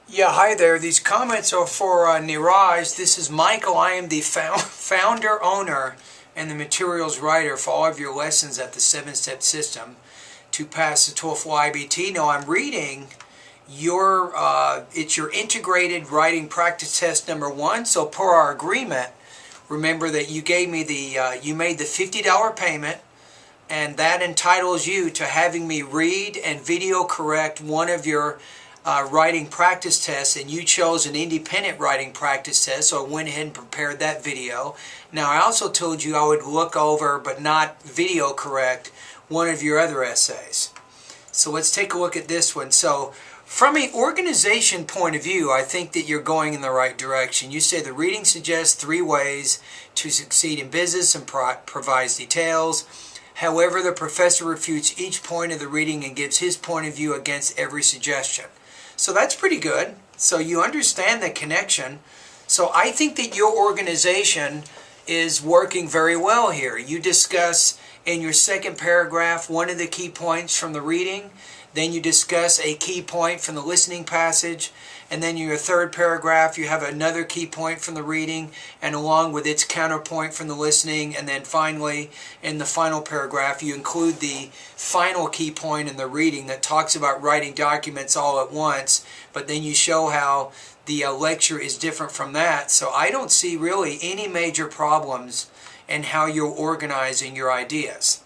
Yeah, hi there. These comments are for Niraj. This is Michael. I am the founder, owner, and the materials writer for all of your lessons at the 7-Step System to pass the TOEFL IBT. Now I'm reading your, it's your integrated writing practice test number 1. So per our agreement, remember that you gave me the, you made the $50 payment, and that entitles you to having me read and video correct one of your writing practice tests, and you chose an independent writing practice test, so I went ahead and prepared that video. Now I also told you I would look over but not video correct one of your other essays. So let's take a look at this one. So from an organization point of view, I think that you're going in the right direction. You say the reading suggests 3 ways to succeed in business and provides details. However, the professor refutes each point of the reading and gives his point of view against every suggestion. So that's pretty good. So you understand the connection. So I think that your organization is working very well here. You discuss in your second paragraph one of the key points from the reading. Then you discuss a key point from the listening passage. And then in your third paragraph, you have another key point from the reading and along with its counterpoint from the listening. And then finally, in the final paragraph, you include the final key point in the reading that talks about writing documents all at once. But then you show how the lecture is different from that. So I don't see really any major problems in how you're organizing your ideas.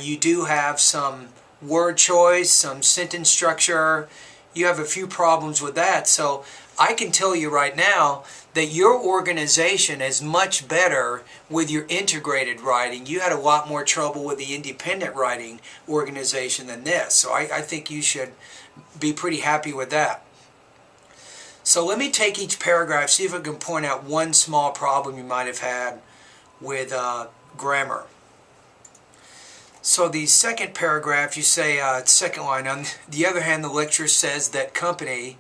You do have some word choice, some sentence structure. You have a few problems with that. So I can tell you right now that your organization is much better with your integrated writing. You had a lot more trouble with the independent writing organization than this. So I think you should be pretty happy with that. So let me take each paragraph, see if I can point out one small problem you might have had with grammar. So the second paragraph, you say, second line, on the other hand, the lecturer says that company,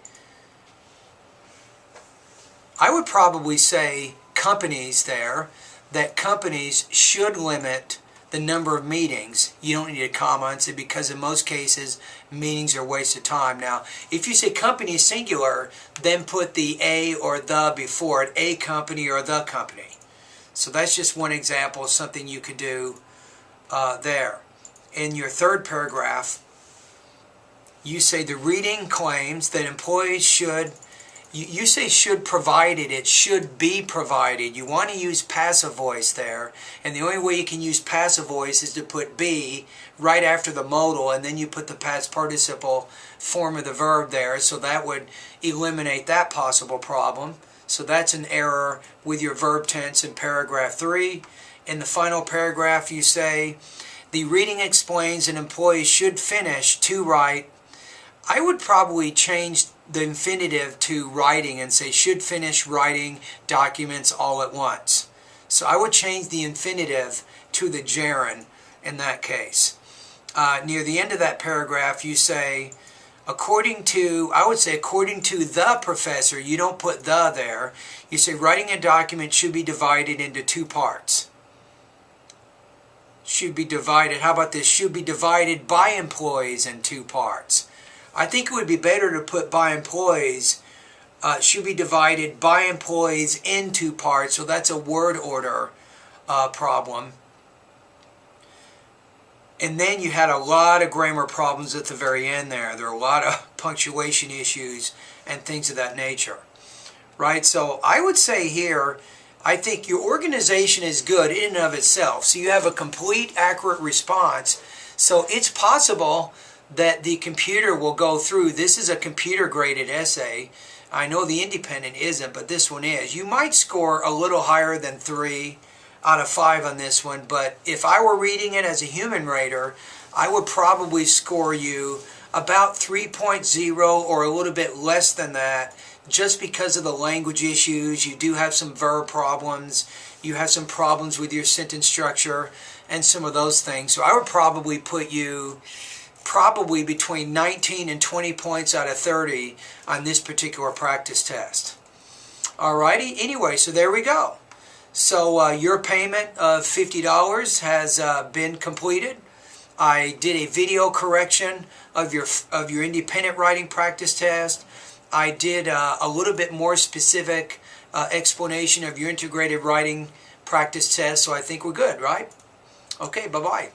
I would probably say companies there, that companies should limit the number of meetings. You don't need a comma and say because in most cases, meetings are a waste of time. Now, if you say company singular, then put the a or the before it, a company or the company. So that's just one example of something you could do there. In your third paragraph, you say the reading claims that employees should, you say should provided, it should be provided. You want to use passive voice there, and the only way you can use passive voice is to put be right after the modal, and then you put the past participle form of the verb there, so that would eliminate that possible problem. So that's an error with your verb tense in paragraph 3. In the final paragraph, you say, the reading explains an employee should finish to write. I would probably change the infinitive to writing and say should finish writing documents all at once. So I would change the infinitive to the gerund in that case. Near the end of that paragraph, you say, according to, I would say according to the professor, you don't put the there. You say writing a document should be divided into 2 parts. Should be divided. How about this? Should be divided by employees in 2 parts. I think it would be better to put by employees, should be divided by employees in 2 parts. So that's a word order problem. And then you had a lot of grammar problems at the very end there. There are a lot of punctuation issues and things of that nature. Right? So I would say here, I think your organization is good in and of itself. So you have a complete, accurate response. So it's possible that the computer will go through. This is a computer-graded essay. I know the independent isn't, but this one is. You might score a little higher than 3 out of 5 on this one, but if I were reading it as a human rater, I would probably score you about 3.0 or a little bit less than that, just because of the language issues. You do have some verb problems, you have some problems with your sentence structure, and some of those things. So I would probably put you probably between 19 and 20 points out of 30 on this particular practice test. Alrighty, anyway, so there we go. So your payment of $50 has been completed. I did a video correction of your independent writing practice test. I did a little bit more specific explanation of your integrated writing practice test, so I think we're good, right? Okay, bye-bye.